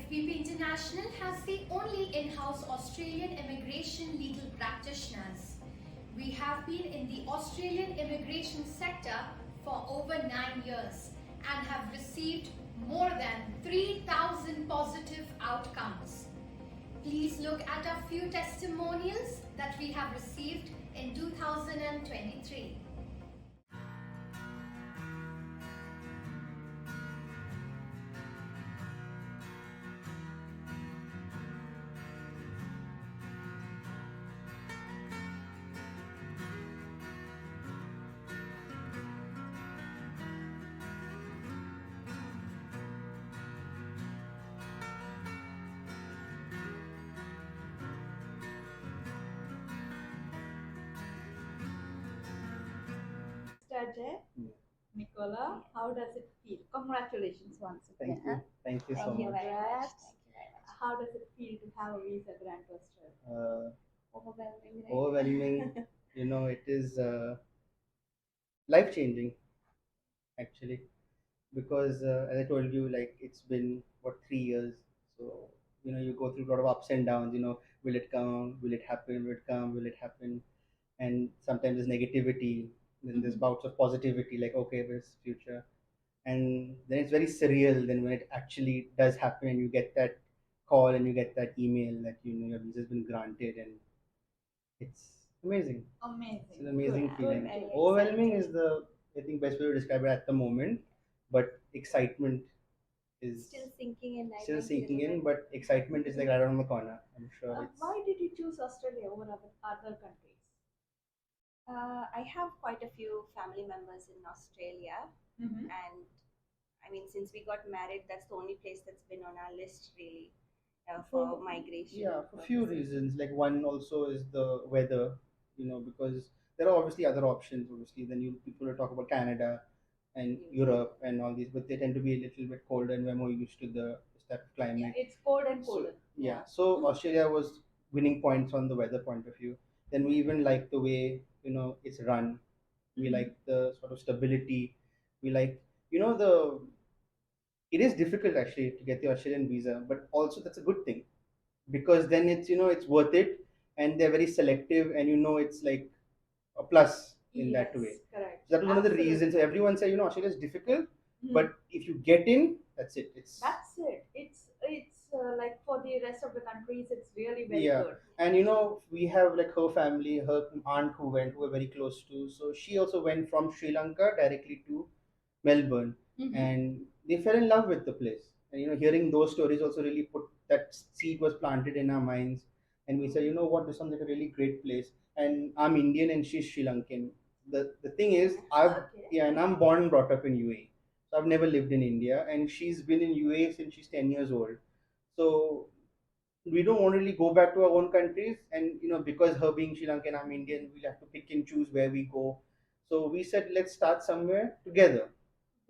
FBP International has the only in-house Australian immigration legal practitioners. We have been in the Australian immigration sector for over 9 years and have received more than 3,000 positive outcomes. Please look at a few testimonials that we have received in 2023. Ajay, Nicola, how does it feel? Congratulations once again. Thank you so Thank you much. very much. Thank you very much. How does it feel to have a visa granted? Overwhelming, right? Overwhelming, it is life changing actually, because as I told you, like it's been what 3 years. So you go through a lot of ups and downs. Will it come? Will it happen? Will it come? Will it happen? And sometimes there's negativity. Then there's bouts of positivity, like okay, there's future. And then it's very surreal then when it actually does happen and you get that call and you get that email that your visa has been granted, and it's amazing. Amazing. It's an amazing Good. feeling. Very Overwhelming exciting. is the, I think, best way to describe it at the moment, but excitement is Still sinking in. I still think, sinking little in, bit. but excitement is like right around the corner. I'm sure it's. Why did you choose Australia over other countries? I have quite a few family members in Australia, Mm-hmm. and I mean, since we got married, that's the only place that's been on our list really for migration. Yeah, for few purposes. reasons. Like one also is the weather, because there are obviously other options. Obviously, then people will talk about Canada and Europe and all these, but they tend to be a little bit colder, and we're more used to this type of Yeah, climate. it's cold and So colder. yeah, so Australia was winning points on the weather point of view. Then we even like the way it's run. We like the sort of stability. We like the it is difficult actually to get the Australian visa, but also that's a good thing because then it's worth it, and they're very selective, and it's like a plus in that way. Correct. So that was one of the Absolutely. reasons. So everyone said Australia is difficult, Mhm. but if you get in, that's it. That's it. It's like for the rest of the countries, it's really very Yeah. good. And we have like her family, her aunt who we're very close to. So she also went from Sri Lanka directly to Melbourne, and they fell in love with the place. And hearing those stories also really put that seed was planted in our minds, and we said, what, this sounds like a really great place. And I'm Indian and she's Sri Lankan. The thing is, Okay. yeah, and I'm born and brought up in UAE, so I've never lived in India, and she's been in UAE since she's 10 years old. So we don't want to really go back to our own countries, and because her being Sri Lankan, I'm Indian, we'll have to pick and choose where we go. So we said let's start somewhere together.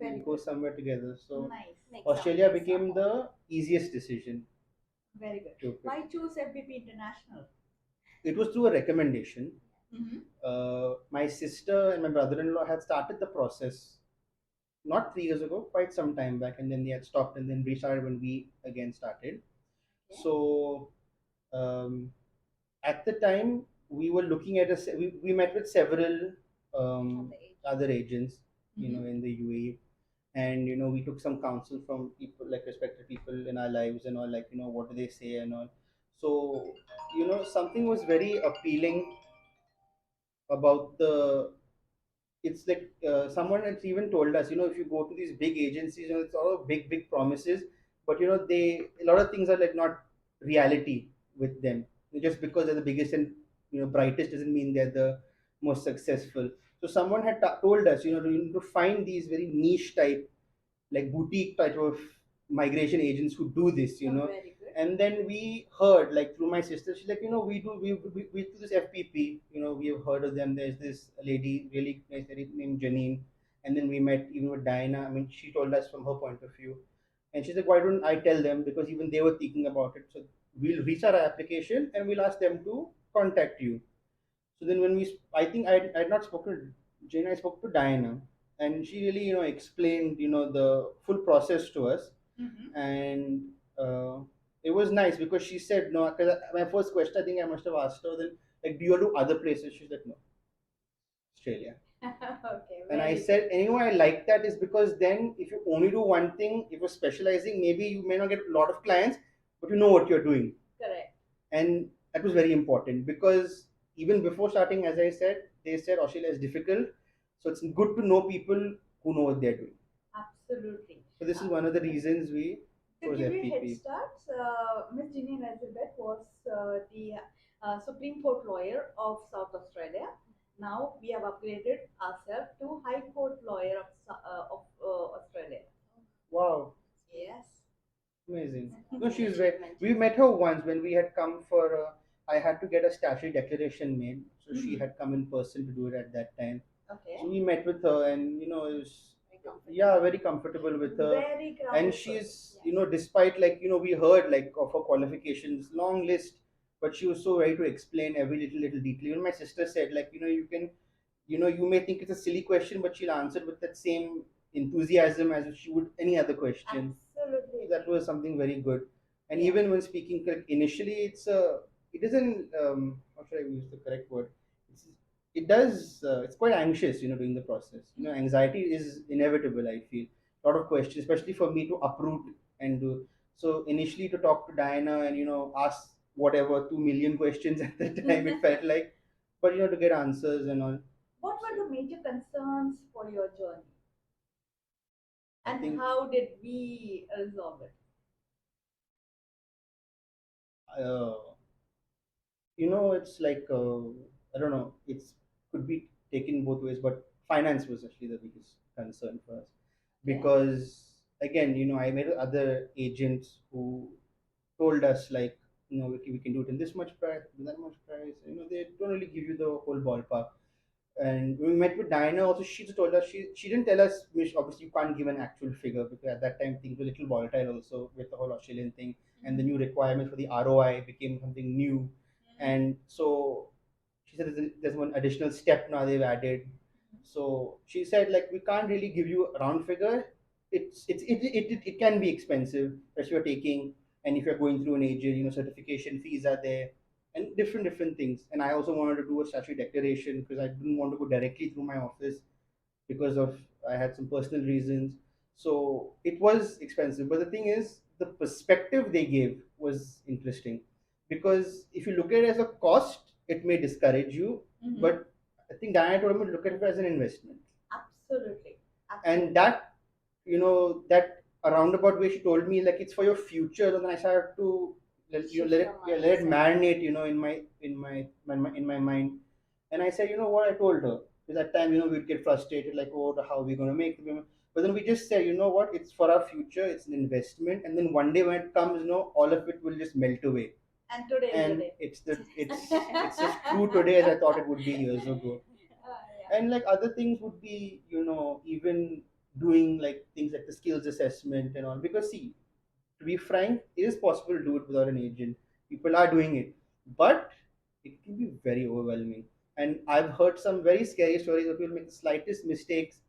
Very We'll go good. somewhere together. So Nice. Makes Australia sense. became the easiest decision Very good. to pick. Why choose FBP International? It was through a recommendation. Mm-hmm. My sister and my brother-in-law had started the process not 3 years ago, quite some time back, and then they had stopped and then restarted when we again started. Okay. So um, at the time we were looking at we met with several um, other agents in the UAE, and we took some counsel from people, like respected people in our lives and all, like what do they say and all. So something was very appealing about the it's like someone has even told us, if you go to these big agencies, it's all big promises, but they a lot of things are like not reality with them. Just because they're the biggest and brightest doesn't mean they're the most successful. So someone had told us, you need to find these very niche type, like boutique type of migration agents who do this, Very good. and then we heard, like through my sister, she's like, we do this FPP, we have heard of them. There's this lady, really nice lady named Janine, and then we met even with Diana. I mean, she told us from her point of view, and she's like, why don't I tell them, because even they were thinking about it. So we'll reach our application and we'll ask them to contact you. So then when I think I had not spoken to Jane, I spoke to Diana, and she really explained the full process to us. Mm-hmm. And was nice because she said no. Because my first question, I think I must have asked her then, like, do you do other places? She's like, no, Australia. Okay, And I very said, anyway, I like that is because then if you only do one thing, if you're specializing, maybe you may not get a lot of clients, but you know what you're doing. correct. And that was very important because even before starting, as I said, they said Australia is difficult. So it's good to know people who know what they're doing. Absolutely. So this is one of the reasons we To chose give you a head FBP. start, Miss Ginny Elizabeth was the Supreme Court lawyer of South Australia. Now we have upgraded ourselves to High Court lawyer of Australia. Wow, Yes. amazing. It's No, an she's very. achievement. We met her once when we had come for. I had to get a statutory declaration made, so she Mhm. had come in person to do it at that time. Okay. So we met with her, and it was Very comfortable. yeah, very comfortable with her. Very grounded And person. she's despite we heard like of her qualifications, long list, but she was so ready to explain every little detail. Even my sister said like you can you may think it's a silly question, but she'll answer it with that same enthusiasm as if she would any other question. Absolutely. That was something very good. And Yeah. even when speaking, initially it isn't how should I use the correct word? It's, it does it's quite anxious, doing the process. Anxiety is inevitable. I feel a lot of questions, especially for me to uproot and do. So initially to talk to Diana and ask whatever 2 million questions at the time it felt like, but to get answers and all. What were the major concerns for your journey? I And think how did we resolve it? uh, it's like I don't know. It's could be taken both ways, but finance was actually the biggest concern for us Okay. because again, I met other agents who told us like, we can do it in this much price, that much price. They don't really give you the whole ballpark. And when we met with Diana, also she just told us she didn't tell us, which obviously you can't give an actual figure because at that time things were a little volatile also with the whole Australian thing, and the new requirement for the ROI became something new, and so she said there's one additional step now they've added. So she said like we can't really give you a round figure. It can be expensive, especially if you're taking and if you're going through an agent, certification fees are there and different things. And I also wanted to do a statutory declaration because I didn't want to go directly through my office because of I had some personal reasons. So it was expensive. But the thing is, the perspective they gave was interesting because if you look at it as a cost, it may discourage you. Mhm. But I think Diana told me to look at it as an investment, Absolutely. and that that a roundabout way she told me like it's for your future, and then I started to Shift let your it let it mindset. marinate in my mind. And I said, what I told her, because that time we'd get frustrated like, oh, how are we going to make the payment? But then we just said, what, it's for our future, it's an investment, and then one day when it comes, all of it will just melt away. And today is the And day. it's just true today as I thought it would be years ago. Yeah. And like other things would be even doing like things like the skills assessment and all, because see, to be frank, it is possible to do it without an agent. People are doing it, but it can be very overwhelming. And I've heard some very scary stories where people make the slightest mistakes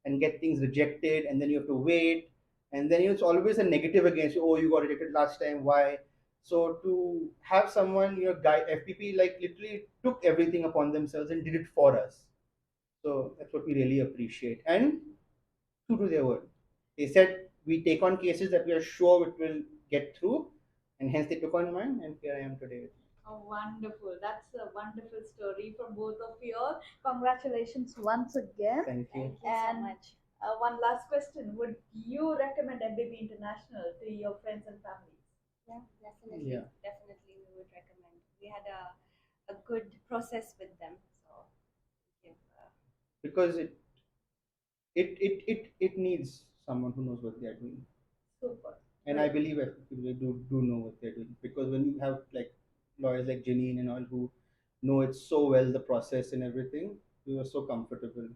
and get things rejected, and then you have to wait, and then it's always a negative against you. Oh, you got rejected last time. Why? So to have someone, guy FPP like literally took everything upon themselves and did it for us. So that's what we really appreciate. And true to their word. They said we take on cases that we are sure it will get through, and hence they took on mine, and here I am today. Oh, wonderful. That's a wonderful story from both of you all. Congratulations once again. Thank you. Thank you so And much. one last question. Would you recommend FBP International to your friends and families? Yeah, definitely. Yeah. Definitely, we would recommend. We had a good process with them. So, if, Because it needs someone who knows what they are doing, Super. and I believe FPP they do know what they're doing, because when you have like lawyers like Janine and all who know it so well, the process and everything, we were so comfortable.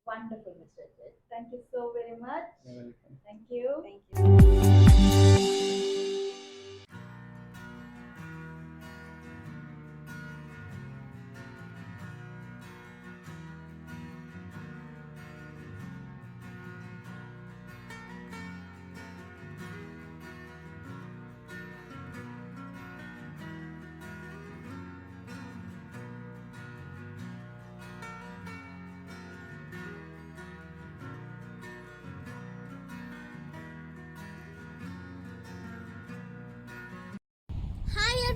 Wonderful, Mr. Ajay. Thank you so very much. You're welcome. Thank you. thank you so much.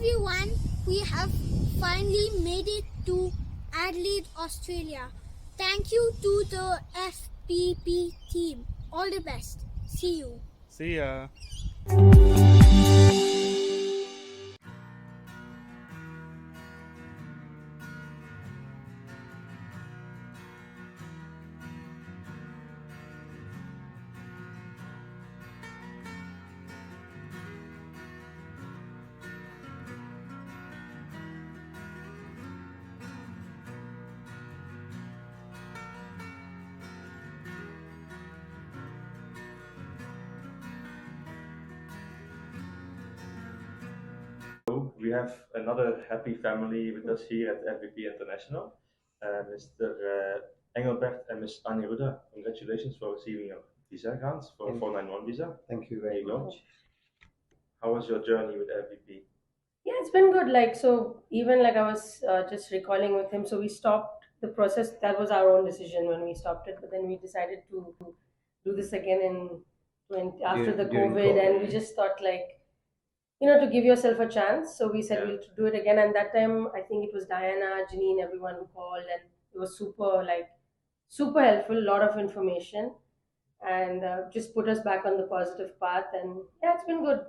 everyone, we have finally made it to Adelaide, Australia. Thank you to the FBP team. All the best. See you. See ya. We have another happy family with us here at FBP International, Mr. Engelbert and Ms. Aniruda. Congratulations for receiving your visa grants for a 491 visa. Thank you There very you go. much. How was your journey with FBP? Yeah, it's been good. Like, so even like I was just recalling with him, so we stopped the process. That was our own decision when we stopped it, but then we decided to do this again after the During COVID, and we COVID. just thought like, you know, to give yourself a chance. So we said Yeah. we'll do it again. And that time, I think it was Diana, Janine, everyone who called, and it was super helpful. A lot of information, and just put us back on the positive path. And yeah, it's been good.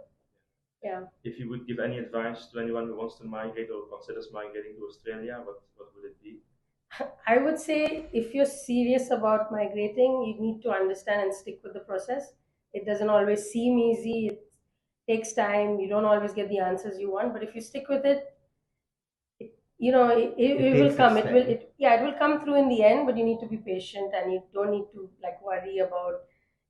Yeah. If you would give any advice to anyone who wants to migrate or considers migrating to Australia, what would it be? I would say if you're serious about migrating, you need to understand and stick with the process. It doesn't always seem easy. It takes time. You don't always get the answers you want, but if you stick with it, you know, it will takes come. its It will, time. it will come through in the end. But you need to be patient, and you don't need to like worry about,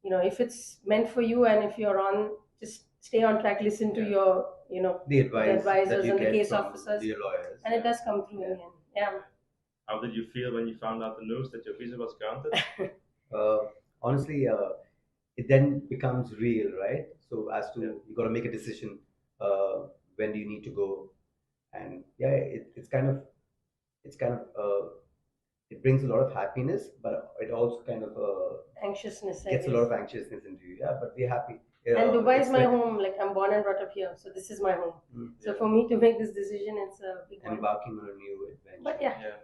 you know, if it's meant for you, and if you're on, just stay on track. Listen to Yeah. your, you know, The advice that advisors you and the get case from officers, the lawyers. and it does come through in the end. Yeah. How did you feel when you found out the news that your visa was granted? Honestly, it then becomes real, right? So as to you got to make a decision. When do you need to go? And yeah, it's kind of it brings a lot of happiness, but it also kind of Anxiousness, I gets a guess. lot of anxiousness into you. Yeah, but we're happy. And Dubai is It's my like home. Like I'm born and brought up here, so this is my home. So Yeah. for me to make this decision, it's a big one. embarking on a new adventure. But yeah, Yeah.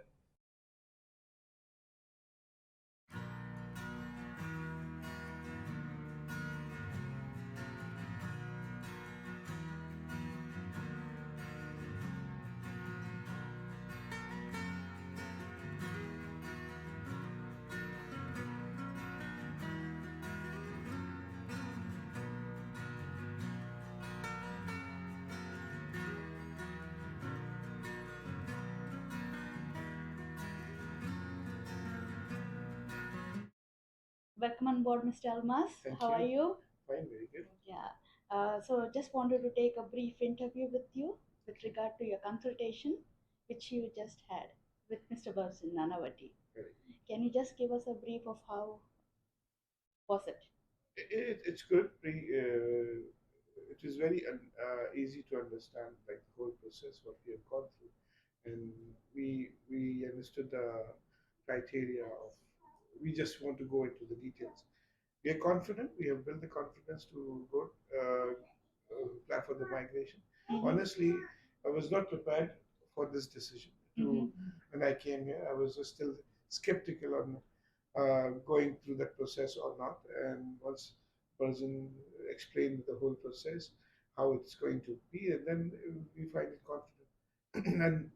Welcome on board, Mr. Almas. Thank How you. are you? Fine, very good. Yeah. So just wanted to take a brief interview with you with regard to your consultation, which you just had with Mr. Burson Nanavati. Very. Can you just give us a brief of how was it? It's good. It is very easy to understand, like the whole process what we have gone through, and we understood the criteria of. We just want to go into the details. We are confident. We have built the confidence to go apply for the migration. Mhm. Honestly, I was not prepared for this decision. When I came here, I was still skeptical on going through that process or not. And once person explained the whole process, how it's going to be, and then we find it confident, and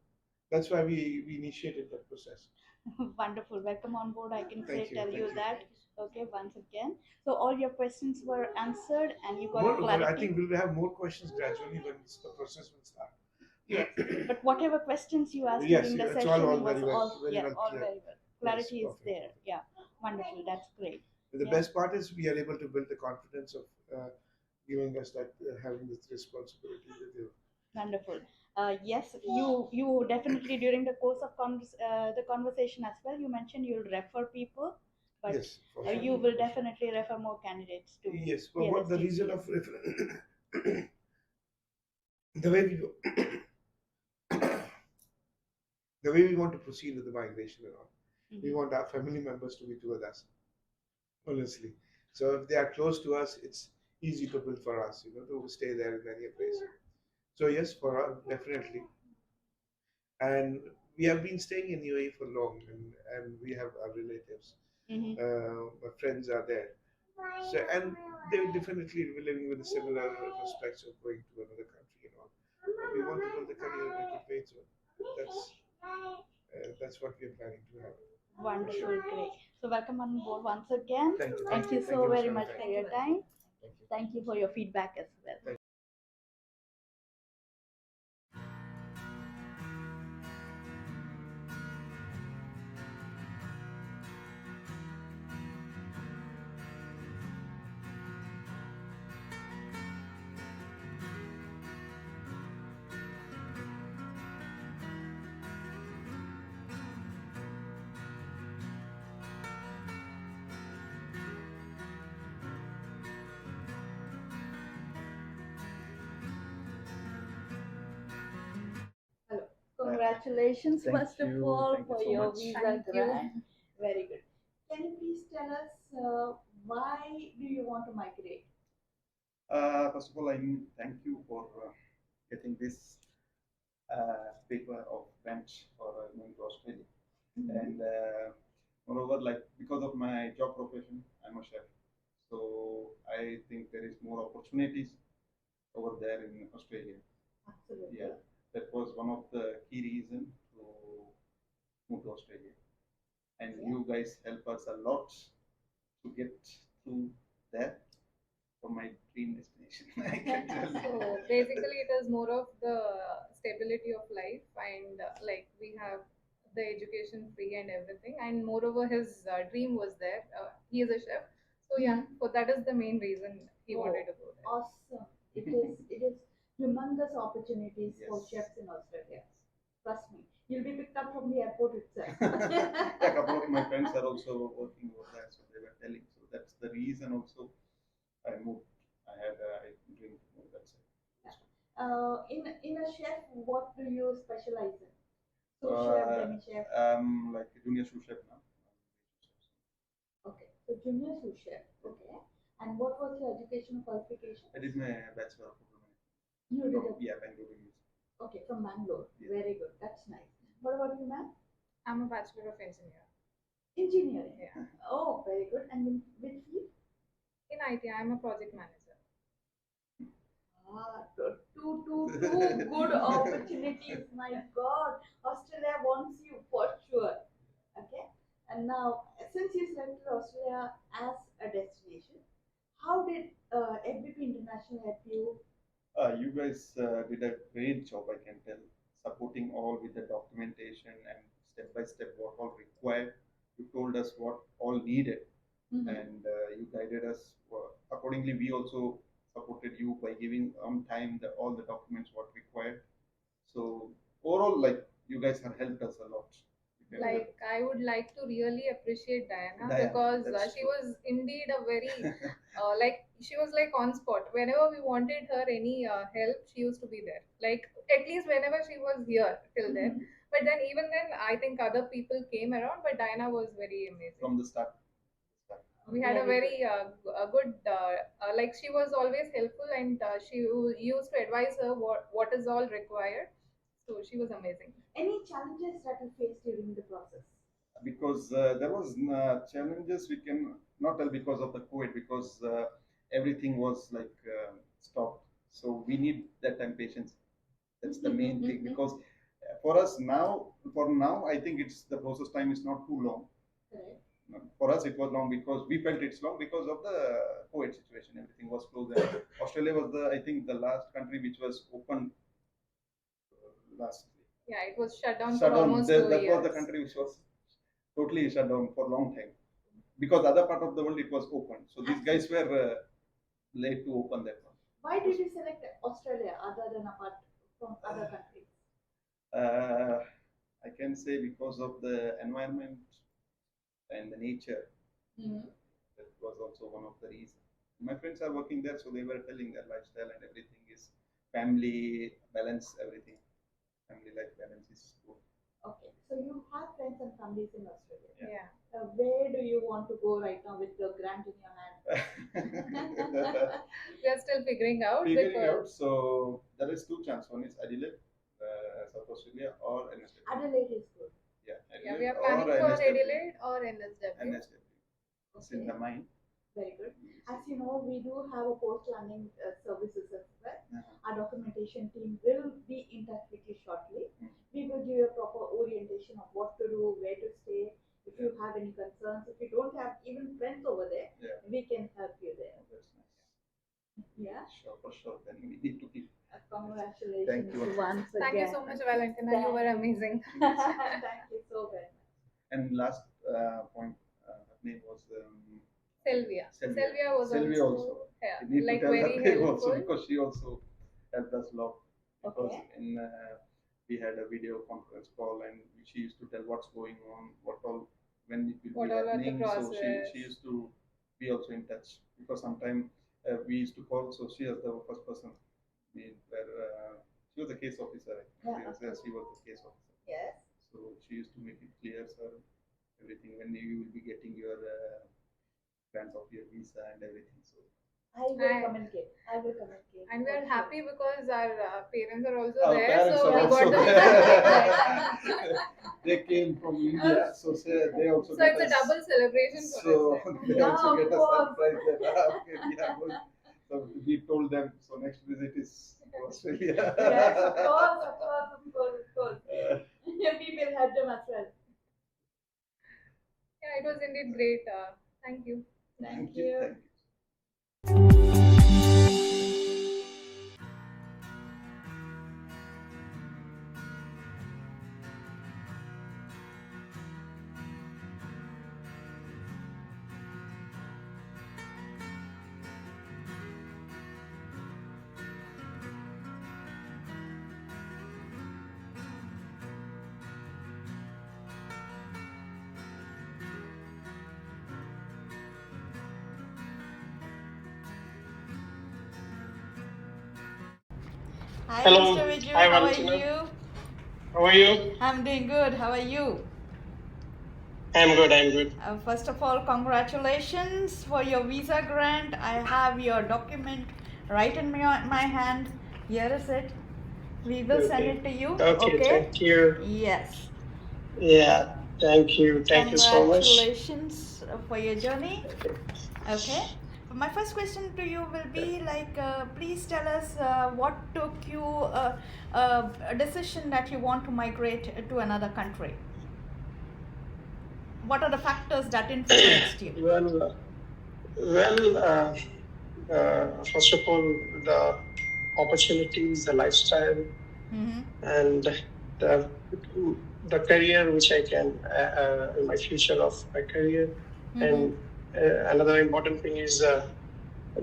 that's why we initiated that process. Wonderful. Welcome on board. I can Thank you, tell thank you you. that. Okay, once again. So all your questions were answered and you got Moreover, clarity. I think we'll have more questions gradually when the process will start. Yes, but whatever questions you asked Yes, during the it's session all was very well- all, very yeah, well all clear. very well. Clarity is perfect, there. perfect. Yeah, wonderful. That's great. The Yeah. best part is we are able to build the confidence of giving us that having this responsibility with you. Wonderful. Yes, you definitely during the course of the conversation as well. You mentioned you'll refer people, but Yes, for sure. you will definitely refer more candidates to. Yes, but what the reason of the way we the way we want to proceed with the migration and all. We want our family members to be with us, honestly. So if they are close to us, it's easy to build for us, to stay there in any place. So yes, for us, definitely. And we have been staying in UAE for long, and we have our relatives. My friends are there. So, and they definitely were living with the similar prospects of going to another country and all. But we want to build the career and make it great. So that's what we are planning to have. Wonderful, great. So welcome on board once again. Thank you. Thank you Thank so you very so much much. for your time. Thank you. Thank you for your feedback as well. Thank Hello. Congratulations, Thank first of you. all, Thank you for so your much. visa Thank you. grant. Very good. Can you please tell us why do you want to migrate? First of all, I thank you for getting this paper of bench for going to Australia. And moreover, like because of my job profession, I'm a chef. So I think there is more opportunities over there in Australia. Absolutely. Yeah, that was one of the key reasons to move to Australia. And you guys help us a lot to get through there for my dream destination. I can tell you. So basically, it is more of the stability of life, and like we have the education free and everything. And moreover, his dream was there. He is a chef, so yeah. So that is the main reason he wanted to go there. Awesome. It is humongous opportunities for Yes. chefs in Australia. Trust me. You'll be picked up from the airport itself. Yeah, a couple of my friends are also working over there, so they were telling. So that's the reason also I moved. I had a dream to move that side. In a chef, what do you specialize in? Sous chef, demi chef. Like a junior sous chef now. Okay, so junior sous chef. Okay. And what was your educational qualification? I did my bachelor of hotel management. You did From, it. yeah, Bangalore University. Okay, from Bangalore. Yes. Very good. That's nice. What about you, ma'am? I'm a bachelor of engineer. Engineering. Yeah. Oh, very good. And in which field? In IT, I'm a project manager. Two good opportunities. My God, Australia wants you for sure. Okay. And now, since you selected Australia as a destination, how did FBP International help you? You guys did a great job, I can tell, supporting all with the documentation and step by step what all required. You told us what all needed, and you guided us. Accordingly, we also supported you by giving on time all the documents what required. So overall, like you guys have helped us a lot. You can Like I would like to really appreciate Diana, Diana, because that's she true. was indeed a very like she was like on spot. Whenever we wanted her any help, she used to be there. Like at least whenever she was here till then. But then even then, I think other people came around, but Diana was very amazing. From the start. We had a very a good like she was always helpful, and she used to advise her what is all required. So she was amazing. Any challenges that you faced during the process? Because there was challenges we can not tell because of the COVID, because everything was like stopped. So we need that time patience. That's the main thing, because for us now, for now, I think it's the process time is not too long. Correct. For us, it was long because we felt it's long because of the COVID situation. Everything was closed. And Australia was I think, the last country which was open last. Yeah, it was shut down Shut for down. almost That 2 years. was the country which was totally shut down for a long time, because other part of the world it was open. So these guys were late to open that one. Why did you select Australia other than apart from other countries? I can say because of the environment and the nature. That was also one of the reasons. My friends are working there, so they were telling their lifestyle and everything is family balance, everything. Family life balance is good. Okay, so you have friends and families in Australia. Yeah. Where do you want to go right now with your grant in your hand? We are still figuring out. Figuring because out. So there is two chances. One is Adelaide, South Australia, or NSW. Adelaide is good. Yeah, Yeah, we are Adelaide planning or for NSW. Adelaide or NSW. NSW. It's in the mind. Very good. As you know, we do have a post-learning services as well. Our documentation team will be in touch with you shortly. We will give you a proper orientation of what to do, where to stay. If you have any concerns, if you don't have even friends over there, we can help you there. That's nice. Yeah. Sure, for sure. Then we need to keep. Congratulations Thank you. once again. Thank you so much, Valentina. You were amazing. Thank you so very much. And last point, her name was Sylvia. Sylvia was Sylvia also, yeah, You need like to tell very her name also, helpful. because she also helped us a lot. Because Okay. in we had a video conference call, and she used to tell what's going on, what all, when it will What be all are the happening. So process. she used to be also in touch, because sometimes we used to call. So she was the first person where she was the case officer. Yeah. She was the case officer. Yes. So she used to make it clear, sir, everything, when you will be getting your grants of your visa and everything. So I will communicate. And we are happy because our parents are also our there. parents So are we also got there. They came from India, so they also. So it's a double celebration for So us. they Yeah, also of get a course. surprise that okay, we are good. So we told them. So next visit is Australia. Yes, of course. We will help them as well. Yeah, it was indeed great. Thank you. Thank you. Thank you. Hi, Hello. Mr. Viju. Hi, How are Valentina. you? How are you? I'm doing good. How are you? I'm good. First of all, congratulations for your visa grant. I have your document right in my hand. Here is it. We will send it to you. Okay, thank you. Yes. Yeah, thank you. Thank you so much. Congratulations for your journey. Okay. My first question to you will be like, please tell us what took you a decision that you want to migrate to another country. What are the factors that influenced you? Well, first of all, the opportunities, the lifestyle, and the career which I can, in my future of my career. And another important thing is the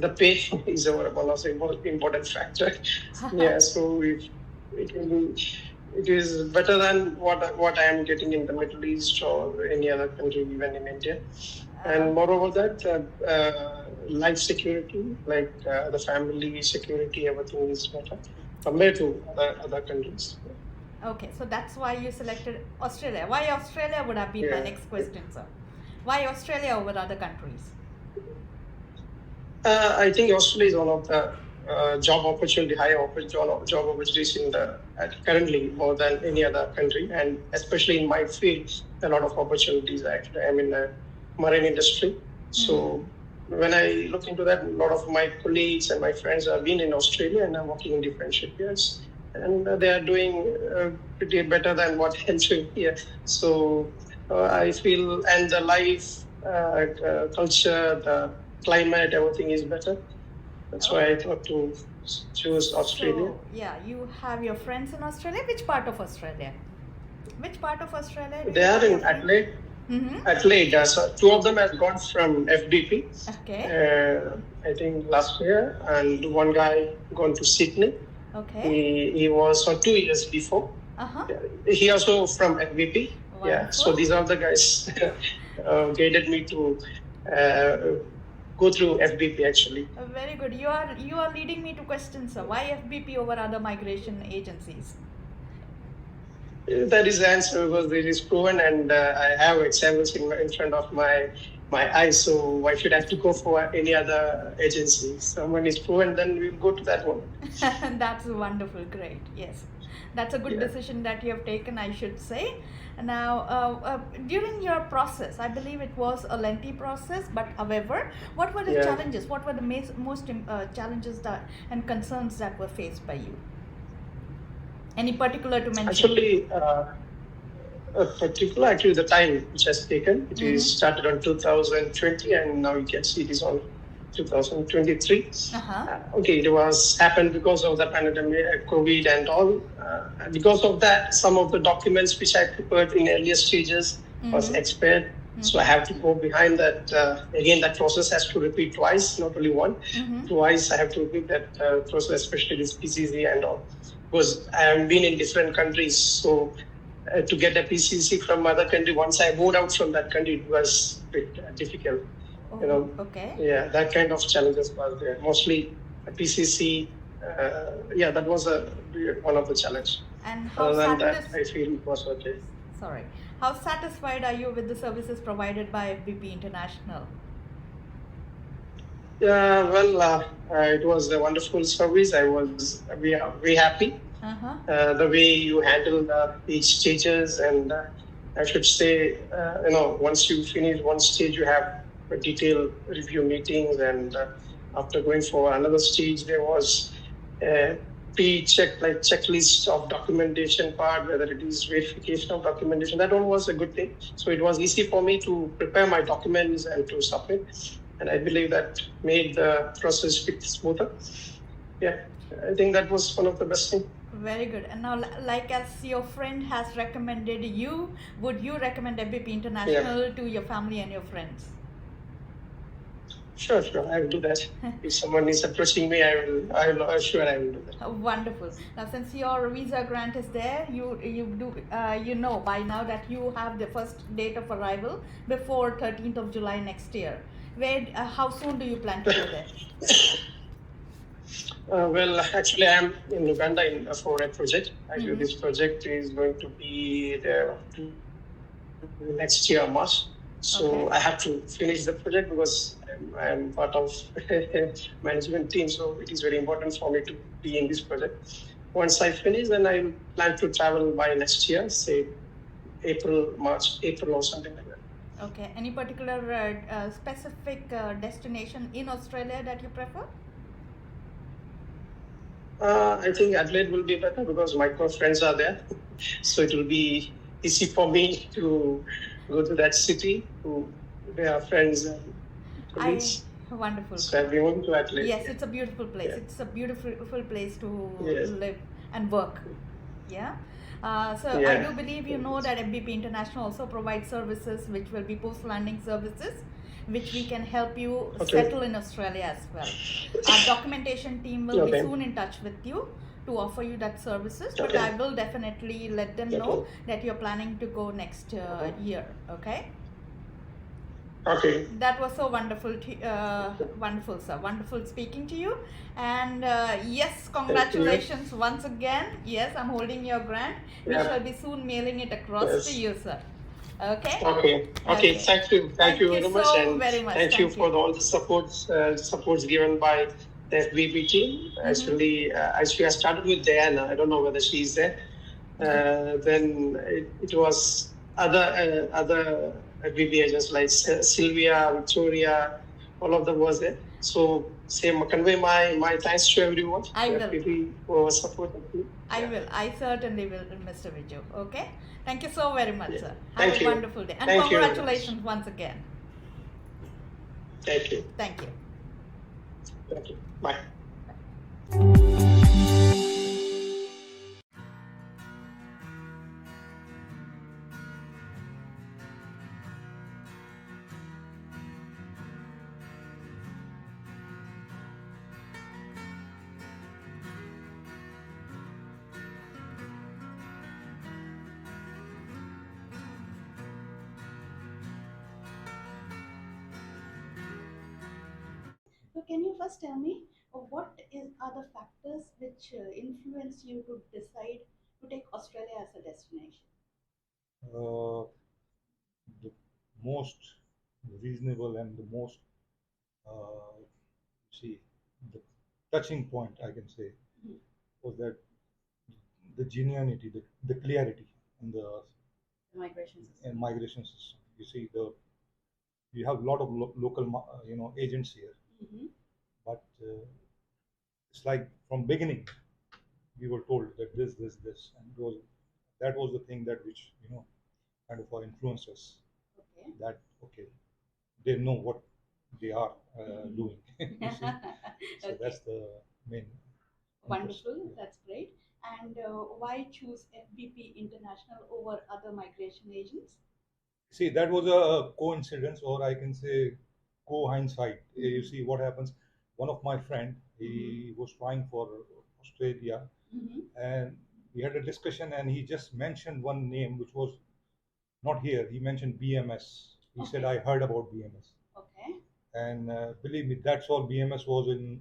pay is one of the important factor. Yeah, so it is better than what I am getting in the Middle East or any other country, even in India. And moreover that, life security, like the family security, everything is better compared to other countries. Okay, so that's why you selected Australia. Why Australia would have been my next question, sir. Why Australia over other countries? I think Australia is one of the job opportunity, job opportunities in currently more than any other country, and especially in my field, a lot of opportunities. Actually, I'm in the marine industry, so when I look into that, a lot of my colleagues and my friends have been in Australia and are working in different shipyards, and they are doing pretty better than what I'm doing here. So I feel, and the life culture, the climate, everything is better. That's why I thought to choose Australia. So, yeah, you have your friends in Australia. Which part of Australia? They are in Adelaide. Adelaide. So two of them have gone from FBP. Okay. I think last year, and one guy gone to Sydney. Okay. He was for 2 years before. He also from FBP. Wonderful. Yeah. So these are the guys guided me to go through FBP actually. Very good. You are leading me to questions, sir. Why FBP over other migration agencies? That is the answer because it is proven, and I have examples in front of my eyes. So why should I have to go for any other agency? Someone is proven, then we'll go to that one. That's wonderful, great. Yes, that's a good decision that you have taken, I should say. Now, during your process, I believe it was a lengthy process, but however, what were the challenges? What were the most challenges and concerns that were faced by you? Any particular to mention? Actually, actually the time which has taken, it is started on 2020, and now you can see it is on 2023. Okay, it was happened because of the pandemic, COVID and all. Because of that, some of the documents which I prepared in earlier stages was expired. So I have to go behind that. Again, that process has to repeat twice, not only one. Twice I have to repeat that process, especially this PCC and all. Because I have been in different countries, so to get a PCC from other country, once I moved out from that country, it was a bit difficult. You know, yeah, that kind of challenges was there. Mostly PCC, yeah, that was one of the challenge. And how Other than that, I feel it was okay. Sorry. How satisfied are you with the services provided by FBP International? Yeah, well, it was a wonderful service. I was very happy. The way you handle each stages, and I should say, once you finish one stage, you have a detailed review meetings, and after going for another stage, there was a checklist of documentation part, whether it is verification of documentation. That one was a good thing. So it was easy for me to prepare my documents and to submit, and I believe that made the process bit smoother. Yeah, I think that was one of the best things. Very good. And now, like as your friend has recommended you, would you recommend FBP International to your family and your friends? Sure, I will do that. If someone is approaching me, I will do that. Wonderful. Now, since your visa grant is there, you know by now that you have the first date of arrival before 13th of July next year. How soon do you plan to go there? Well, actually, I am in Uganda for a project. Actually, this project is going to be there next year, March. So I have to finish the project because I am part of management team. So it is very important for me to be in this project. Once I finish, then I plan to travel by next year, say April or something like that. Okay. Any particular specific destination in Australia that you prefer? I think Adelaide will be better because my friends are there. So it will be easy for me to go to that city to their friends and colleagues. Wonderful. So I've been going to Adelaide. Yes, it's a beautiful place. Yeah. It's a beautiful place to live and work. Yeah. I do believe you know that FBP International also provides services which will be post-landing services, which we can help you settle in Australia as well. Our documentation team will be soon in touch with you to offer you that services, but I will definitely let them know that you're planning to go next year. Okay. Okay. That was so wonderful, wonderful, sir. Wonderful speaking to you. And yes, congratulations once again. Yes, I'm holding your grant. We shall be soon mailing it across to you, sir. Okay. Okay. Thank you very much, so very much. Thank you for all the supports given by the FBP team. Actually, I started with Diana. I don't know whether she's there. Then it was other FBP agents like Sylvia, Victoria, all of them was there. So convey my thanks to everyone. I will. FBP who was supporting me. I will. I certainly will, Mr. Viju. Okay. Thank you so very much, sir. Thank Have a wonderful day. And congratulations once again. Thank you. Thank you. Thank you. Bye. So can you first tell me what are the factors which influence you to decide to take Australia as a destination? The most reasonable and the most uh, see the touching point I can say was that the genuinity, the clarity in the migration system. You see, you have a lot of local agents here, but it's like from beginning we were told that this, and that was the thing that which kind of influenced us. Okay. That okay, they know what they are doing. You see? So Okay. that's the main. Wonderful, interest. that's great. And why choose FBP International over other migration agents? See, that was a coincidence, or I can say co-hindsight. You see what happens. One of my friend, he was trying for Australia, and we had a discussion, and he just mentioned one name which was not here. He mentioned BMS. He said, Okay. "I heard about BMS," Okay. and believe me, that's all BMS was in.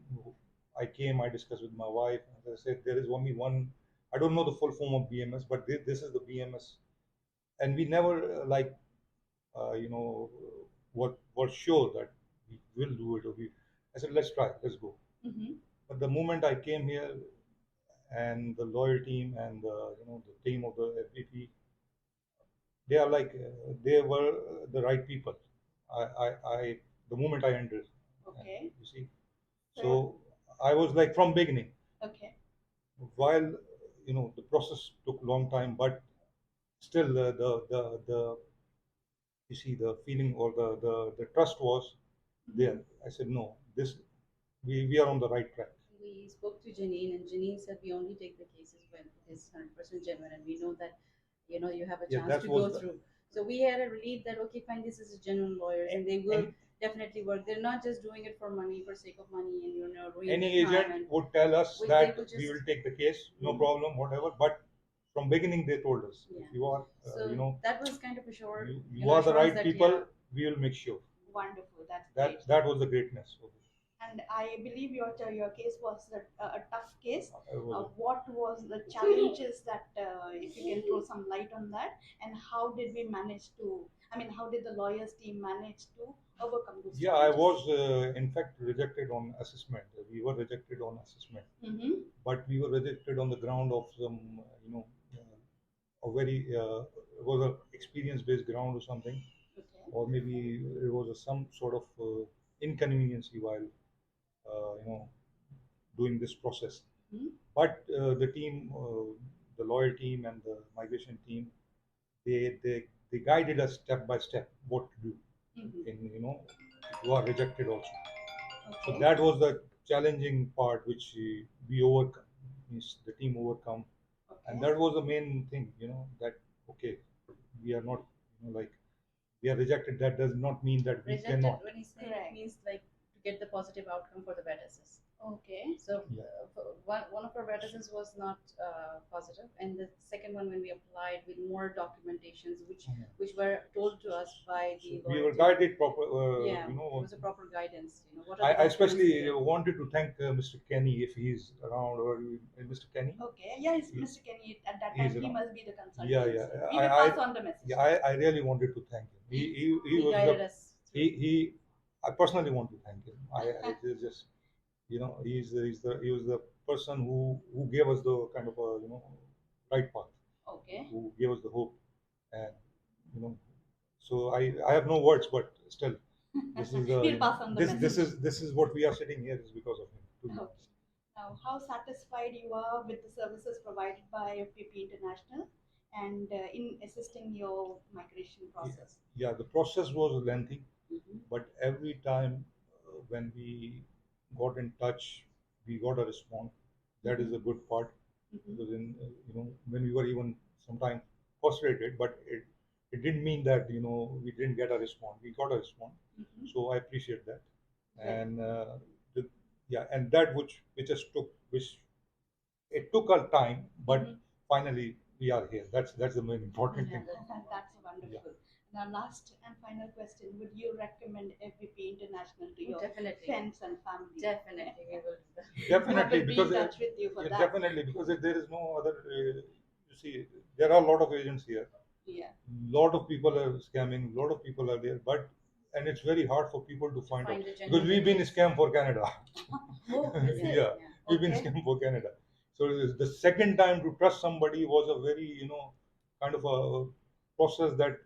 I came, I discussed with my wife, and I said, "There is only one. I don't know the full form of BMS, but this is the BMS." And we never were sure that we will do it. Or I said, let's try, let's go. But the moment I came here, and the lawyer team and the team of the FBP, they are like they were the right people. I the moment I entered, Okay. you see, so I was like from beginning. Okay. While the process took long time, but still the you see the feeling or the trust was there. I said no, this we are on the right track. We spoke to Janine, and Janine said we only take the cases when it is 100% genuine, and we know that you have a Yeah, chance that to was go the- through. So we had a relief that okay, fine, this is a genuine lawyers, and they will definitely work. They're not just doing it for money, for sake of money, and ruining Any their time agent and would tell us which that they will we just- will take the case, no problem, whatever. But from beginning they told us, Yeah. if you are, So that was kind of assured. you are the assurance right that, people, yeah. we will make sure. Wonderful, that's great. That was the greatness of it. And I believe your case was a tough case. Was What was the challenges that, if you can throw some light on that, and how did we manage to? I mean, how did the lawyers team manage to overcome those Yeah, I challenges? was in fact rejected on assessment. We were rejected on assessment, but we were rejected on the ground of some, a very it was a experience-based ground or something, or maybe it was some sort of inconvenience while doing this process. But the team, the lawyer team and the migration team, they guided us step by step what to do. In if you are rejected also. So that was the challenging part which we overcome, means the team overcome, and that was the main thing. That okay, we are not like we are rejected. That does not mean that we Rejected, cannot. when he said it means like to get the positive outcome for the witnesses. Okay. So Yeah. one of our witnesses was not positive, and the second one when we applied with more documentations, which were told to us by the We lawyer were team. guided proper. Yeah, it was a proper guidance. What are the I documents especially needed? wanted to thank Mr. Kenny if he's around, or Mr. Kenny. Okay. Yeah, it's Mr. Kenny. At that He's time, he around. must be the consultant. Yeah, yeah. So we will pass on the message. Yeah, I really wanted to thank him. He He was guided us through. he I personally want to thank him. I just he was the person who gave us the kind of a right path. Okay. Who gave us the hope, and so I have no words, but still this is the We'll pass on the this is what we are sitting here is because of him. Okay. Now, how satisfied you are with the services provided by FBP International and in assisting your migration process? Yeah, the process was lengthy, but every time when we got in touch, we got a response. That is a good part, because in when we were even sometimes frustrated, but it didn't mean that we didn't get a response. We got a response, so I appreciate that. And the, yeah, and that which just which it took our time, but finally we are here. That's the main important thing. That's wonderful. Now, last and final question: would you recommend FBP International to your friends and family? Definitely, we will do that. Definitely, I will be because in touch with you for that. definitely because there is no other you see, there are a lot of agents here. Yeah. Lot of people are scamming. Lot of people are there, and it's very hard for people to find out the because we've been agents. scammed for Canada. Oh, is it? Yeah, we've been Okay. scammed for Canada. So the second time to trust somebody was a very kind of a process that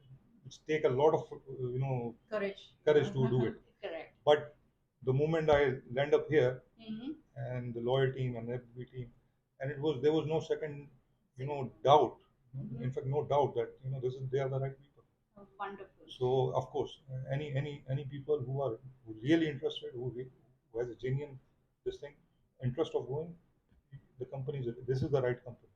take a lot of courage to do it. Correct. But the moment I land up here Mm-hmm. and the lawyer team and FBP team, and there was no second doubt. In fact, no doubt that they are the right people. Oh, wonderful. So of course, any people who are really interested, who has a genuine interest of going, the companies. This is the right company.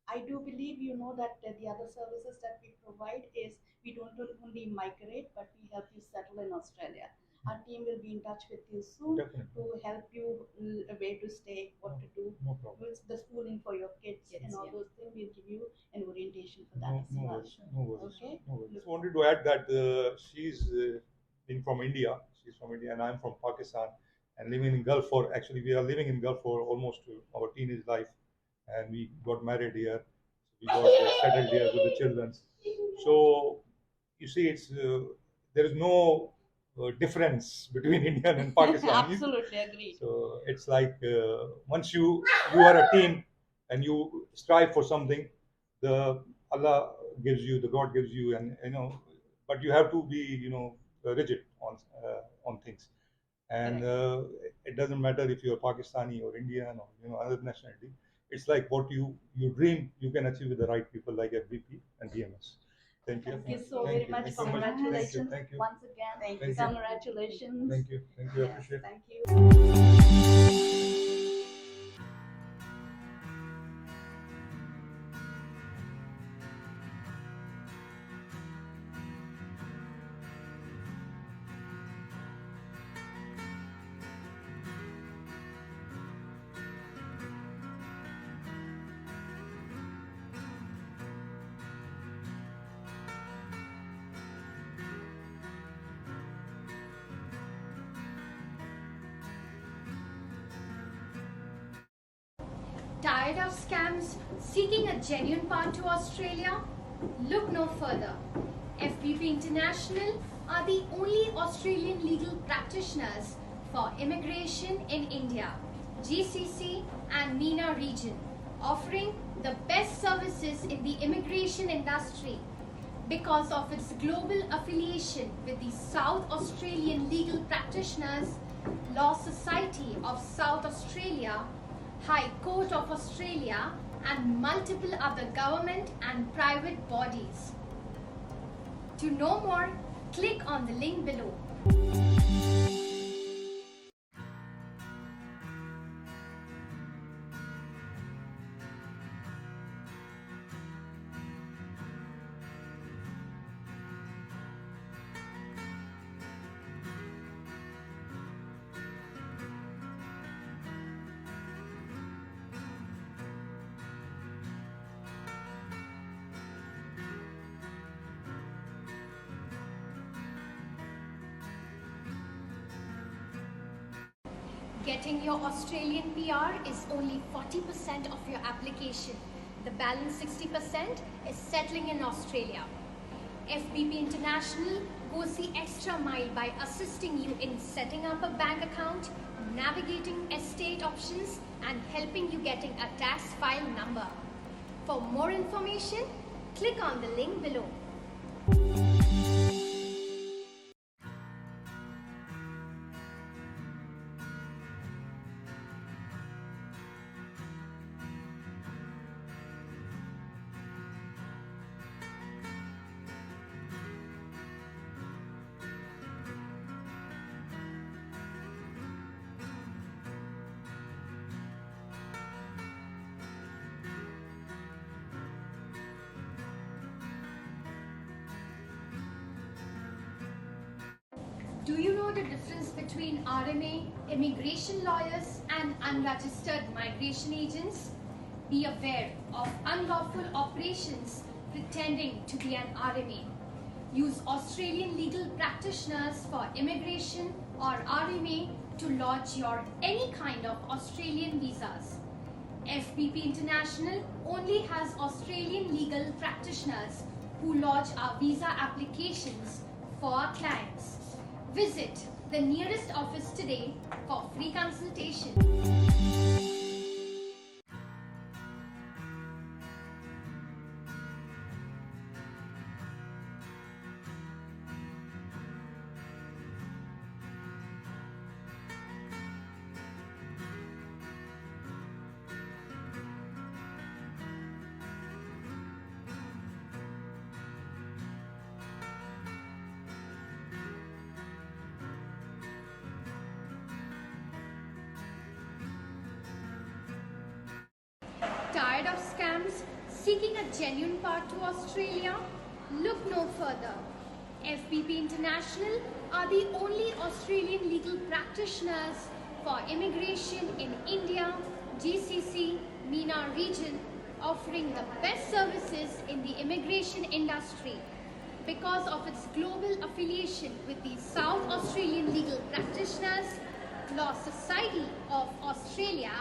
I do believe you know that the other services that we provide is we don't only migrate, but we help you settle in Australia. Our team will be in touch with you soon Definitely. to help you where to stay, what to do, No problem. with the schooling for your kids and all yeah. those things. We'll give you an orientation for that No, as no well. worries. No worries. Okay. No worries. Just wanted to add that she's being from India. She's from India, and I'm from Pakistan, and living in Gulf for actually we are living in Gulf for almost our teenage life, and we got married here. We got settled here with the children. So you see, it's there is no difference between Indian and Pakistani. Absolutely agreed. So it's like once you are a team and you strive for something, the Allah gives you, the God gives you, and but you have to be rigid on things. And it doesn't matter if you're Pakistani or Indian or other nationality. It's like what you dream you can achieve with the right people like FBP and BMS. Thank you. Thank you so very much. Thank you. Congratulations Thank you. once again. Thank you. Congratulations. Thank you. Thank you. I Yes, appreciate it. thank you. Tired of scams? Seeking a genuine path to Australia? Look no further. FBP International are the only Australian legal practitioners for immigration in India, GCC and MENA region, offering the best services in the immigration industry because of its global affiliation with the South Australian Legal Practitioners, Law Society of South Australia, High Court of Australia and multiple other government and private bodies. To know more, click on the link below. Getting your Australian PR is only 40% of your application. The balance 60% is settling in Australia. FBP International goes the extra mile by assisting you in setting up a bank account, navigating estate options, and helping you getting a tax file number. For more information, click on the link below. Do you know the difference between RMA, immigration lawyers, and unregistered migration agents? Be aware of unlawful operations pretending to be an RMA. Use Australian legal practitioners for immigration or RMA to lodge your any kind of Australian visas. FBP International only has Australian legal practitioners who lodge our visa applications for our clients. Visit the nearest office today for free consultation. Tired of scams? Seeking a genuine path to Australia? Look no further. FBP International are the only Australian legal practitioners for immigration in India, GCC, MENA region, offering the best services in the immigration industry. Because of its global affiliation with the South Australian Legal Practitioners, Law Society of Australia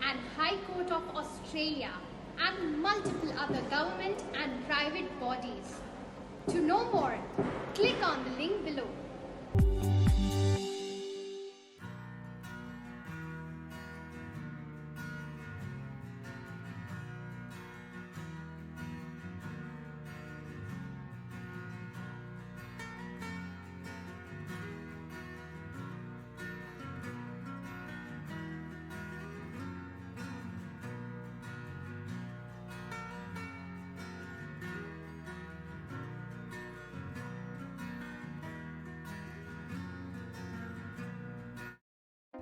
and High Court of Australia, and multiple other government and private bodies. To know more, click on the link below.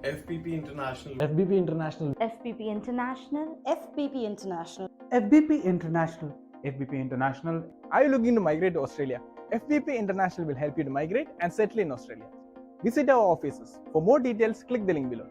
FBP International. FBP International. FBP International. FBP International. FBP International. FBP International. Are you looking to migrate to Australia? FBP International will help you to migrate and settle in Australia. Visit our offices. For more details, click the link below.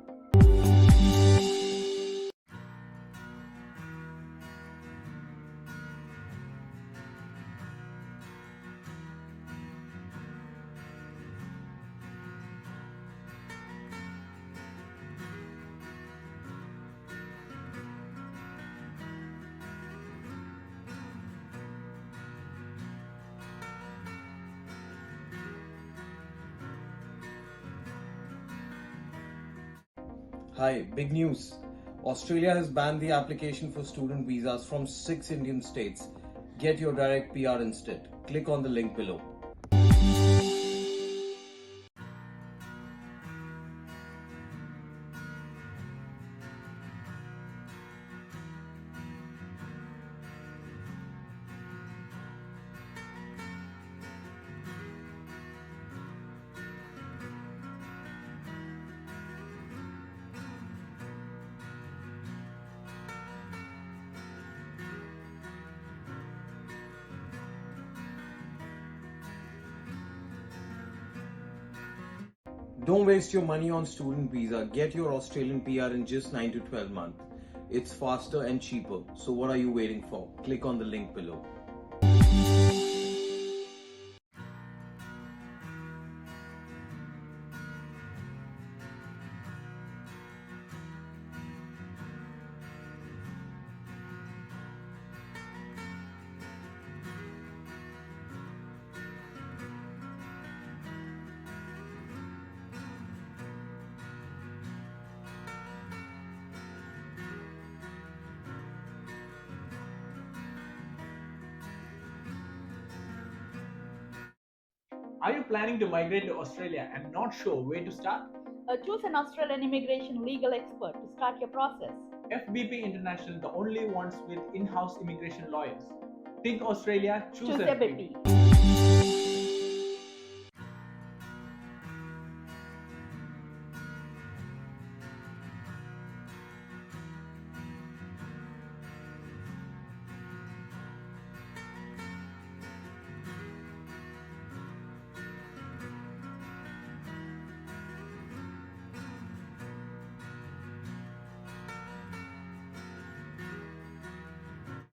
Hi, big news. Australia has banned the application for student visas from 6 Indian states. Get your direct PR instead. Click on the link below. Don't waste your money on student visa. Get your Australian PR in just 9 to 12 months. It's faster and cheaper. So what are you waiting for? Click on the link below. Are you planning to migrate to Australia and not sure where to start? Choose an Australian immigration legal expert to start your process. FBP International, the only ones with in-house immigration lawyers. Think Australia, choose Choose FBP. FBP.